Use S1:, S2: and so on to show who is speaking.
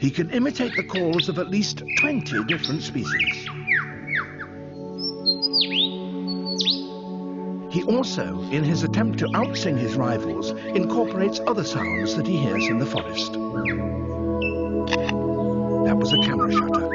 S1: He can imitate the calls of at least 20 different species. He also, in his attempt to outsing his rivals, incorporates other sounds that he hears in the forest. That was a camera shutter.